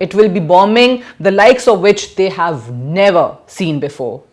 it will be bombing the likes of which they have never seen before,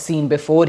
seen before।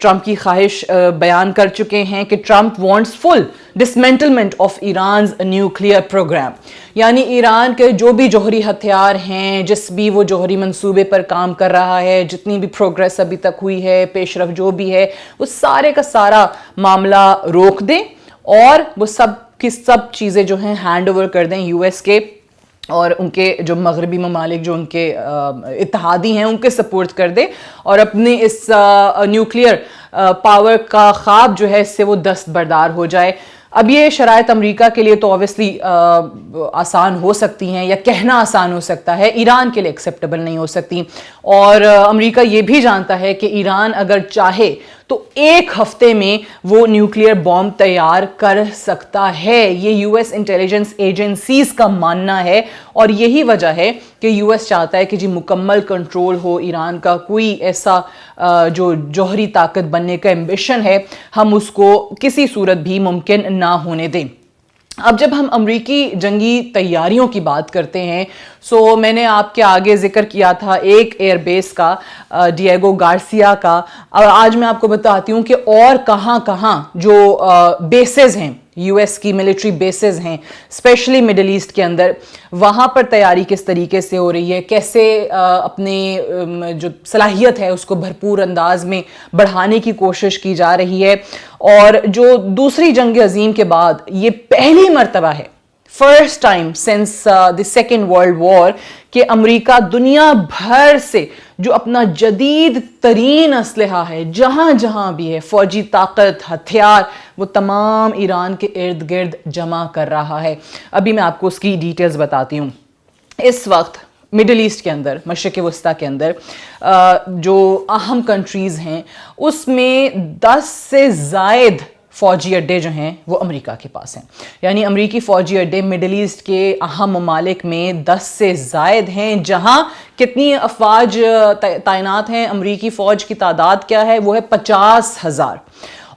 Trump کی خواہش بیان کر چکے ہیں کہ Trump wants full dismantlement of Iran's nuclear programme, یعنی ایران کے جو بھی جوہری ہتھیار ہیں، جس بھی وہ جوہری منصوبے پر کام کر رہا ہے، جتنی بھی پروگریس ابھی تک ہوئی ہے، پیش رفت جو بھی ہے، وہ سارے کا سارا معاملہ روک دیں اور وہ سب کی سب چیزیں جو ہیں ہینڈ اوور کر دیں یو ایس کے اور ان کے جو مغربی ممالک جو ان کے اتحادی ہیں ان کے سپورٹ کر دے، اور اپنی اس نیوکلیئر پاور کا خواب جو ہے اس سے وہ دستبردار ہو جائے۔ اب یہ شرائط امریکہ کے لیے تو اوبیسلی آسان ہو سکتی ہیں یا کہنا آسان ہو سکتا ہے، ایران کے لیے ایکسیپٹیبل نہیں ہو سکتی، اور امریکہ یہ بھی جانتا ہے کہ ایران اگر چاہے تو ایک ہفتے میں وہ نیوکلیئر بام تیار کر سکتا ہے، یہ یو ایس انٹیلیجنس ایجنسیز کا ماننا ہے، اور یہی وجہ ہے کہ یو ایس چاہتا ہے کہ جی مکمل کنٹرول ہو ایران کا، کوئی ایسا جو جوہری طاقت بننے کا ایمبیشن ہے ہم اس کو کسی صورت بھی ممکن نہ ہونے دیں۔ اب جب ہم امریکی جنگی تیاریوں کی بات کرتے ہیں، سو میں نے آپ کے آگے ذکر کیا تھا ایک ایئر بیس کا، ڈیگو گارسیا کا، اور آج میں آپ کو بتاتی ہوں کہ اور کہاں کہاں جو بیسز ہیں، یو ایس کی ملٹری بیسز ہیں اسپیشلی مڈل ایسٹ کے اندر، وہاں پر تیاری کس طریقے سے ہو رہی ہے، کیسے اپنے جو صلاحیت ہے اس کو بھرپور انداز میں بڑھانے کی کوشش کی جا رہی ہے، اور جو دوسری جنگ عظیم کے بعد یہ پہلی مرتبہ ہے، first time since the second world war, کہ امریکہ دنیا بھر سے جو اپنا جدید ترین اسلحہ ہے جہاں جہاں بھی ہے، فوجی طاقت، ہتھیار، وہ تمام ایران کے ارد گرد جمع کر رہا ہے۔ ابھی میں آپ کو اس کی ڈیٹیلز بتاتی ہوں۔ اس وقت مڈل ایسٹ کے اندر، مشرق وسطیٰ کے اندر جو اہم کنٹریز ہیں اس میں 10 سے زائد فوجی اڈے جو ہیں وہ امریکہ کے پاس ہیں، یعنی امریکی فوجی اڈے مڈل ایسٹ کے اہم ممالک میں 10 سے زائد ہیں، جہاں کتنی افواج تعینات ہیں، امریکی فوج کی تعداد کیا ہے، وہ ہے 50,000،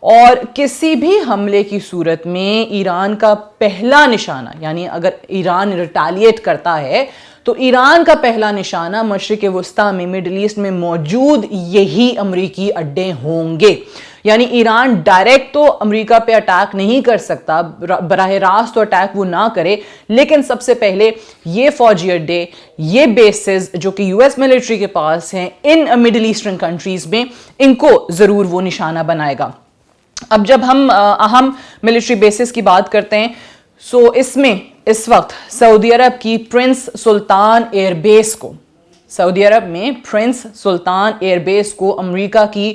اور کسی بھی حملے کی صورت میں ایران کا پہلا نشانہ، یعنی اگر ایران ریٹیلیٹ کرتا ہے تو ایران کا پہلا نشانہ مشرق وسطیٰ میں، مڈل ایسٹ میں موجود یہی امریکی اڈے ہوں گے۔ یعنی ایران ڈائریکٹ تو امریکہ پہ اٹیک نہیں کر سکتا، براہ راست تو اٹیک وہ نہ کرے، لیکن سب سے پہلے یہ فوجی اڈے، یہ بیسز جو کہ یو ایس ملٹری کے پاس ہیں ان مڈل ایسٹرن کنٹریز میں، ان کو ضرور وہ نشانہ بنائے گا۔ اب جب ہم اہم ملٹری بیسز کی بات کرتے ہیں، سو اس میں اس وقت سعودی عرب کی پرنس سلطان ایئر بیس کو، سعودی عرب میں پرنس سلطان ایئر بیس کو امریکہ کی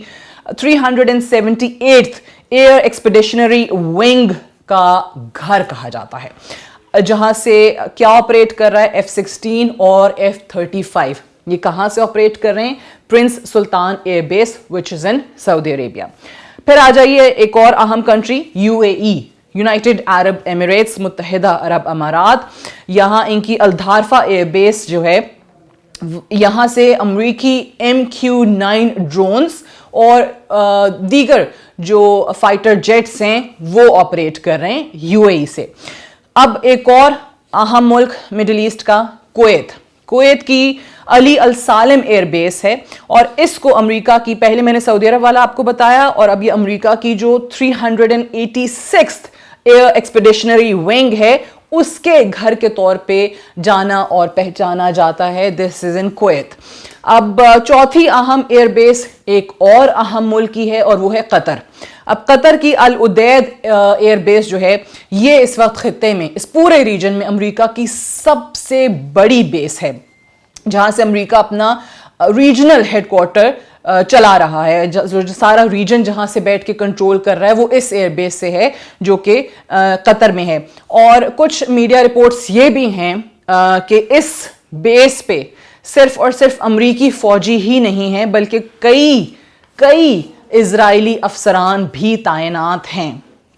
378th ایئر ایکسپیڈیشنری ونگ کا گھر کہا جاتا ہے، جہاں سے کیا آپریٹ کر رہا ہے F-16 اور F-35، یہ کہاں سے آپریٹ کر رہے ہیں؟ Prince Sultan air base which is in سعودی عربیہ۔ پھر آ جائیے ایک اور اہم کنٹری UAE، یونائٹڈ عرب ایمریٹس، متحدہ عرب امارات، یہاں ان کی الدھارفا ایئر بیس جو ہے، یہاں سے امریکی MQ-9 ڈرونز اور دیگر جو فائٹر جیٹس ہیں وہ آپریٹ کر رہے ہیں UAE سے۔ اب ایک اور اہم ملک مڈل ایسٹ کا، کویت کی علی السالم ایئر بیس ہے، اور اس کو امریکہ کی، پہلے میں نے سعودی عرب والا آپ کو بتایا، اور اب یہ امریکہ کی جو 386th ایئر ایکسپیڈیشنری ونگ ہے اس کے گھر کے طور پہ جانا اور پہچانا جاتا ہے، دس از ان کویت۔ اب چوتھی اہم ایئر بیس ایک اور اہم ملک کی ہے، اور وہ ہے قطر۔ اب قطر کی العدید ایئر بیس جو ہے، یہ اس وقت خطے میں، اس پورے ریجن میں امریکہ کی سب سے بڑی بیس ہے، جہاں سے امریکہ اپنا ریجنل ہیڈ کوارٹر چلا رہا ہے، جو سارا ریجن جہاں سے بیٹھ کے کنٹرول کر رہا ہے وہ اس ایئر بیس سے ہے جو کہ قطر میں ہے۔ اور کچھ میڈیا رپورٹس یہ بھی ہیں کہ اس بیس پہ صرف اور صرف امریکی فوجی ہی نہیں ہیں، بلکہ کئی اسرائیلی افسران بھی تعینات ہیں۔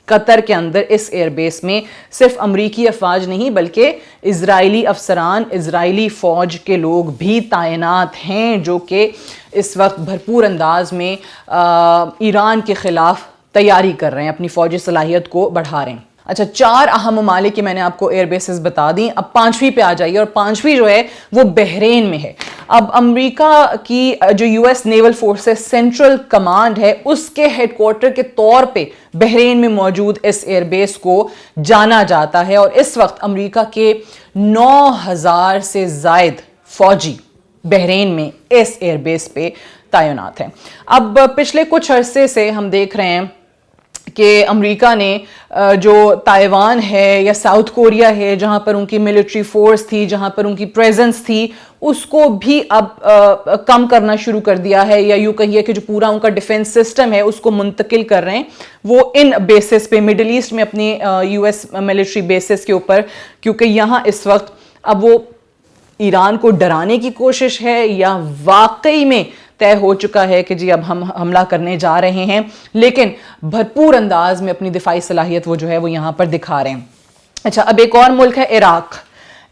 قطر کے اندر اس ایئر بیس میں صرف امریکی افواج نہیں بلکہ اسرائیلی افسران، اسرائیلی فوج کے لوگ بھی تعینات ہیں، جو کہ اس وقت بھرپور انداز میں ایران کے خلاف تیاری کر رہے ہیں، اپنی فوجی صلاحیت کو بڑھا رہے ہیں۔ اچھا 4 اہم ممالک کی میں نے آپ کو ایئر بیسز بتا دیں. اب 5ویں پہ آ جائیے, اور 5ویں جو ہے وہ بحرین میں ہے. اب امریکہ کی جو U S naval forces central command ہے, اس کے ہیڈ کوارٹر کے طور پہ بحرین میں موجود اس ایئر بیس کو جانا جاتا ہے, اور اس وقت امریکہ کے 9,000 سے زائد فوجی بحرین میں اس ایئر بیس پہ تعینات ہیں. اب پچھلے کچھ عرصے سے ہم دیکھ رہے ہیں کہ امریکہ نے جو تائیوان ہے یا ساؤتھ کوریا ہے, جہاں پر ان کی ملٹری فورس تھی, جہاں پر ان کی پریزنس تھی, اس کو بھی اب کم کرنا شروع کر دیا ہے, یا یوں کہیے کہ جو پورا ان کا ڈیفنس سسٹم ہے اس کو منتقل کر رہے ہیں وہ ان بیسز پہ, مڈل ایسٹ میں اپنی یو ایس ملٹری بیسز کے اوپر, کیونکہ یہاں اس وقت اب وہ ایران کو ڈرانے کی کوشش ہے یا واقعی میں طے ہو چکا ہے کہ جی اب ہم حملہ کرنے جا رہے ہیں, لیکن بھرپور انداز میں اپنی دفاعی صلاحیت وہ جو ہے وہ یہاں پر دکھا رہے ہیں. اچھا اب ایک اور ملک ہے عراق.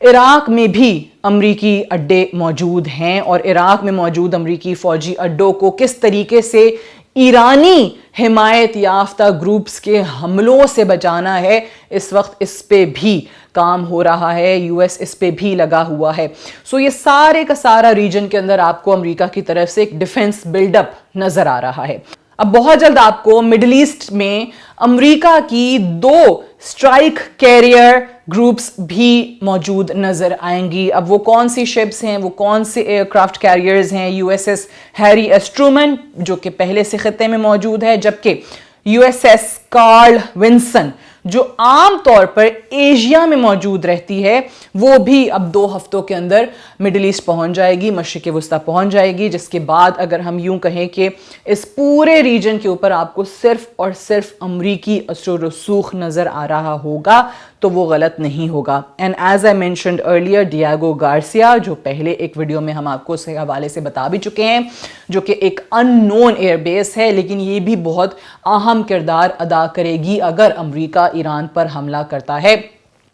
عراق میں بھی امریکی اڈے موجود ہیں, اور عراق میں موجود امریکی فوجی اڈوں کو کس طریقے سے ایرانی حمایت یافتہ گروپس کے حملوں سے بچانا ہے, اس وقت اس پہ بھی کام ہو رہا ہے, یو ایس اس پہ بھی لگا ہوا ہے. سو یہ سارے کا سارا ریجن کے اندر آپ کو امریکہ کی طرف سے ایک ڈیفنس بلڈ اپ نظر آ رہا ہے. اب بہت جلد آپ کو مڈل ایسٹ میں امریکہ کی 2 اسٹرائک کیریئر گروپس بھی موجود نظر آئیں گی. اب وہ کون سی شپس ہیں, وہ کون سے ایئر کرافٹ کیریئرز ہیں؟ U S S Harry S Truman جو کہ پہلے سے خطے میں موجود ہے, جبکہ U S S Karl Vincent جو عام طور پر ایشیا میں موجود رہتی ہے, وہ بھی اب 2 ہفتوں کے اندر مڈل ایسٹ پہنچ جائے گی, مشرق وسطیٰ پہنچ جائے گی, جس کے بعد اگر ہم یوں کہیں کہ اس پورے ریجن کے اوپر آپ کو صرف اور صرف امریکی اثر و رسوخ نظر آ رہا ہوگا تو وہ غلط نہیں ہوگا. And as I mentioned earlier, Diego Garcia جو پہلے ایک ویڈیو میں ہم آپ کو اس حوالے سے بتا بھی چکے ہیں, جو کہ ایک ان نون ایئر بیس ہے, لیکن یہ بھی بہت اہم کردار ادا کرے گی اگر امریکہ ایران پر حملہ کرتا ہے,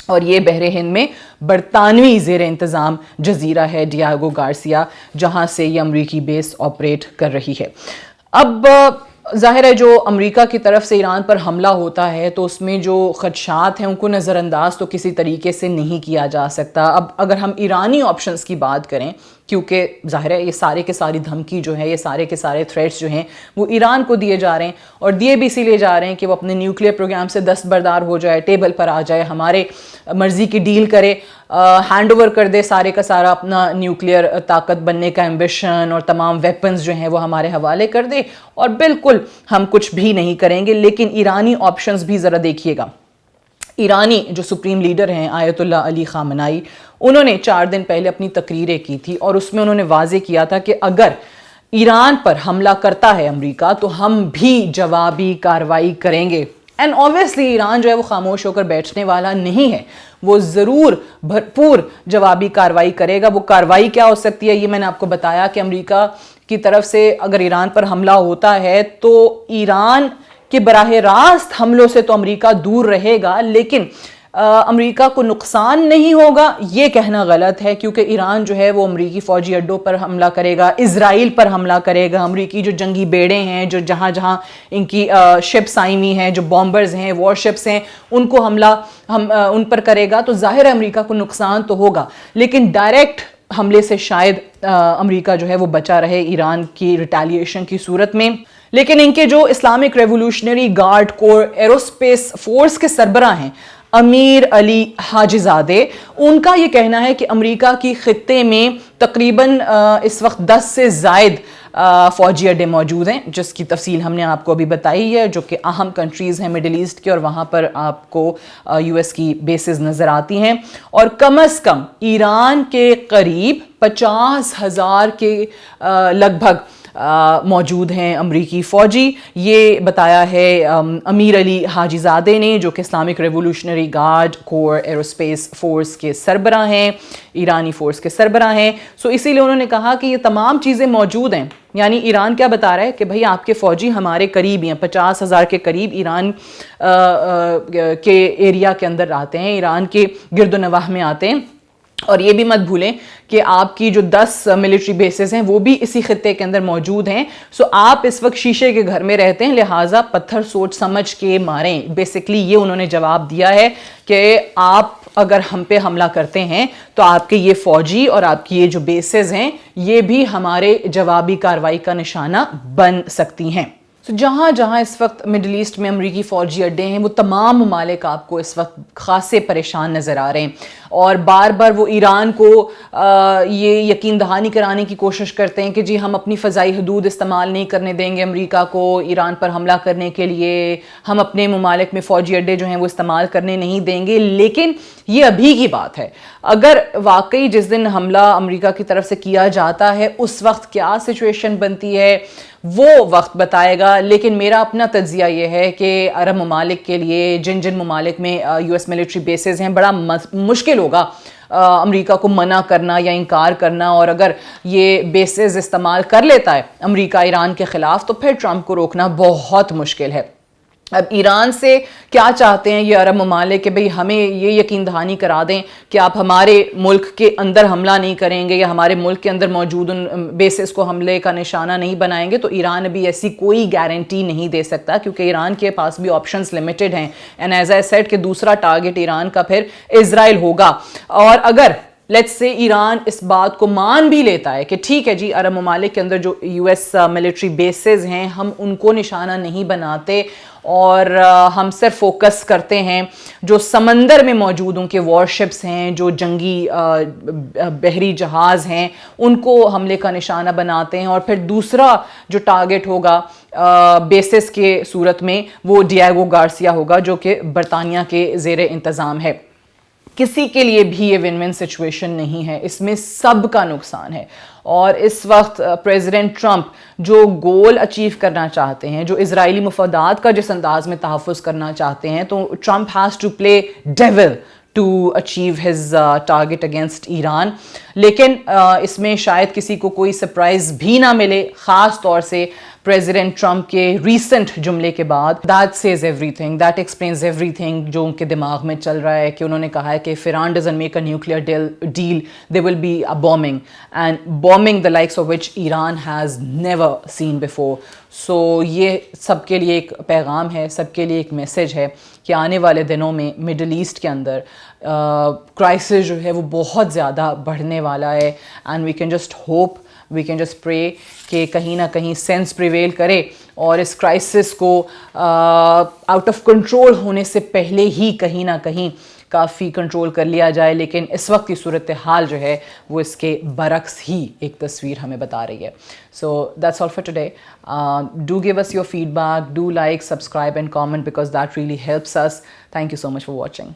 اور یہ بحر ہند میں برطانوی زیر انتظام جزیرہ ہے ڈیاگو گارسیا, جہاں سے یہ امریکی بیس آپریٹ کر رہی ہے. اب ظاہر ہے جو امریکہ کی طرف سے ایران پر حملہ ہوتا ہے تو اس میں جو خدشات ہیں ان کو نظر انداز تو کسی طریقے سے نہیں کیا جا سکتا. اب اگر ہم ایرانی آپشنز کی بات کریں, کیونکہ ظاہر ہے یہ سارے کے ساری دھمکی جو ہے, یہ سارے کے سارے تھریٹس جو ہیں وہ ایران کو دیے جا رہے ہیں, اور دیے بھی اسی لیے جا رہے ہیں کہ وہ اپنے نیوکلیئر پروگرام سے دستبردار ہو جائے, ٹیبل پر آ جائے, ہمارے مرضی کی ڈیل کرے, ہینڈ اوور کر دے سارے کا سارا اپنا نیوکلیئر طاقت بننے کا ایمبیشن اور تمام ویپنز جو ہیں وہ ہمارے حوالے کر دے, اور بالکل ہم کچھ بھی نہیں کریں گے. لیکن ایرانی آپشنز بھی ذرا دیکھیے گا. ایرانی جو سپریم لیڈر ہیں آیت اللہ علی خامنائی, انہوں نے 4 دن پہلے اپنی تقریریں کی تھی, اور اس میں انہوں نے واضح کیا تھا کہ اگر ایران پر حملہ کرتا ہے امریکہ تو ہم بھی جوابی کارروائی کریں گے. اینڈ اوبویسلی ایران جو ہے وہ خاموش ہو کر بیٹھنے والا نہیں ہے, وہ ضرور بھرپور جوابی کارروائی کرے گا. وہ کارروائی کیا ہو سکتی ہے یہ میں نے آپ کو بتایا کہ امریکہ کی طرف سے اگر ایران پر حملہ ہوتا ہے تو ایران کہ براہ راست حملوں سے تو امریکہ دور رہے گا, لیکن امریکہ کو نقصان نہیں ہوگا یہ کہنا غلط ہے, کیونکہ ایران جو ہے وہ امریکی فوجی اڈوں پر حملہ کرے گا, اسرائیل پر حملہ کرے گا, امریکی جو جنگی بیڑے ہیں جو جہاں جہاں ان کی شپس آئی ہوئی ہیں, جو بامبرز ہیں, وار شپس ہیں, ان کو حملہ ان پر کرے گا. تو ظاہر ہے امریکہ کو نقصان تو ہوگا, لیکن ڈائریکٹ حملے سے شاید امریکہ جو ہے وہ بچا رہے ایران کی ریٹیلیشن کی صورت میں. لیکن ان کے جو اسلامک ریولوشنری گارڈ کور ایروسپیس فورس کے سربراہ ہیں امیر علی حاجی زادے, ان کا یہ کہنا ہے کہ امریکہ کی خطے میں تقریباً اس وقت 10 سے زائد فوجی اڈے موجود ہیں, جس کی تفصیل ہم نے آپ کو ابھی بتائی ہے, جو کہ اہم کنٹریز ہیں مڈل ایسٹ کے, اور وہاں پر آپ کو یو ایس کی بیسز نظر آتی ہیں. اور کم از کم ایران کے قریب 50,000 کے لگ بھگ موجود ہیں امریکی فوجی. یہ بتایا ہے امیر علی حاجی زادے نے, جو کہ اسلامک ریولوشنری گارڈ کور ایروسپیس فورس کے سربراہ ہیں, ایرانی فورس کے سربراہ ہیں. سو اسی لیے انہوں نے کہا کہ یہ تمام چیزیں موجود ہیں. یعنی ایران کیا بتا رہا ہے کہ بھئی آپ کے فوجی ہمارے قریب ہیں, 50,000 کے قریب ایران کے ایریا کے اندر آتے ہیں, ایران کے گرد و نواح میں آتے ہیں, اور یہ بھی مت بھولیں کہ آپ کی جو 10 ملٹری بیسز ہیں وہ بھی اسی خطے کے اندر موجود ہیں. سو آپ اس وقت شیشے کے گھر میں رہتے ہیں, لہٰذا پتھر سوچ سمجھ کے ماریں. بیسکلی یہ انہوں نے جواب دیا ہے کہ آپ اگر ہم پہ حملہ کرتے ہیں تو آپ کے یہ فوجی اور آپ کی یہ جو بیسز ہیں یہ بھی ہمارے جوابی کارروائی کا نشانہ بن سکتی ہیں. جہاں جہاں اس وقت مڈل ایسٹ میں امریکی فوجی اڈے ہیں وہ تمام ممالک آپ کو اس وقت خاصے پریشان نظر آ رہے ہیں, اور بار بار وہ ایران کو یہ یقین دہانی کرانے کی کوشش کرتے ہیں کہ جی ہم اپنی فضائی حدود استعمال نہیں کرنے دیں گے امریکہ کو ایران پر حملہ کرنے کے لیے, ہم اپنے ممالک میں فوجی اڈے جو ہیں وہ استعمال کرنے نہیں دیں گے. لیکن یہ ابھی کی بات ہے, اگر واقعی جس دن حملہ امریکہ کی طرف سے کیا جاتا ہے اس وقت کیا سچویشن بنتی ہے وہ وقت بتائے گا. لیکن میرا اپنا تجزیہ یہ ہے کہ عرب ممالک کے لیے جن ممالک میں یو ایس ملٹری بیسز ہیں بڑا مشکل ہوگا امریکہ کو منع کرنا یا انکار کرنا, اور اگر یہ بیسز استعمال کر لیتا ہے امریکہ ایران کے خلاف تو پھر ٹرمپ کو روکنا بہت مشکل ہے. اب ایران سے کیا چاہتے ہیں یہ عرب ممالک کہ بھئی ہمیں یہ یقین دہانی کرا دیں کہ آپ ہمارے ملک کے اندر حملہ نہیں کریں گے یا ہمارے ملک کے اندر موجود ان بیسز کو حملے کا نشانہ نہیں بنائیں گے. تو ایران ابھی ایسی کوئی گارنٹی نہیں دے سکتا کیونکہ ایران کے پاس بھی آپشنز لمیٹڈ ہیں. اینڈ ایز آئی سیڈ کہ دوسرا ٹارگٹ ایران کا پھر اسرائیل ہوگا. اور اگر لیٹس سے ایران اس بات کو مان بھی لیتا ہے کہ ٹھیک ہے جی عرب ممالک کے اندر جو یو ایس ملٹری بیسز ہیں ہم ان کو نشانہ نہیں بناتے اور ہم صرف فوکس کرتے ہیں جو سمندر میں موجود ان کے وارشپس ہیں, جو جنگی بحری جہاز ہیں ان کو حملے کا نشانہ بناتے ہیں, اور پھر دوسرا جو ٹارگٹ ہوگا بیسس کے صورت میں وہ ڈیاگو گارسیا ہوگا جو کہ برطانیہ کے زیر انتظام ہے. کسی کے لیے بھی یہ ون ون سچویشن نہیں ہے, اس میں سب کا نقصان ہے. اور اس وقت پریزیڈنٹ ٹرمپ جو گول اچیو کرنا چاہتے ہیں, جو اسرائیلی مفادات کا جس انداز میں تحفظ کرنا چاہتے ہیں, تو Trump has to play devil to achieve his target against Iran. لیکن اس میں شاید کسی کو کوئی سرپرائز بھی نہ ملے, خاص طور سے پریزیڈنٹ ٹرمپ کے ریسنٹ جملے کے بعد. That says every thing, that explains every thing جو ان کے دماغ میں چل رہا ہے کہ انہوں نے کہا ہے کہ if Iran doesn't make a nuclear deal there will be a bombing, and bombing the likes of which Iran has never seen before. سو یہ سب کے لیے ایک پیغام ہے, سب کے لیے ایک میسج ہے کہ آنے والے دنوں میں مڈل ایسٹ کے اندر کرائسس جو ہے وہ بہت زیادہ بڑھنے والا ہے. And we can just hope, we can just pray کہ کہیں نہ کہیں سینس پریویل کرے اور اس کرائسس کو آؤٹ آف کنٹرول ہونے سے پہلے ہی کہیں نہ کہیں کافی کنٹرول کر لیا جائے. لیکن اس وقت کی صورتحال جو ہے وہ اس کے برعکس ہی ایک تصویر ہمیں بتا رہی ہے. So that's all for today. Do give us your feedback, do like, subscribe and comment because that really helps us. Thank you so much for watching.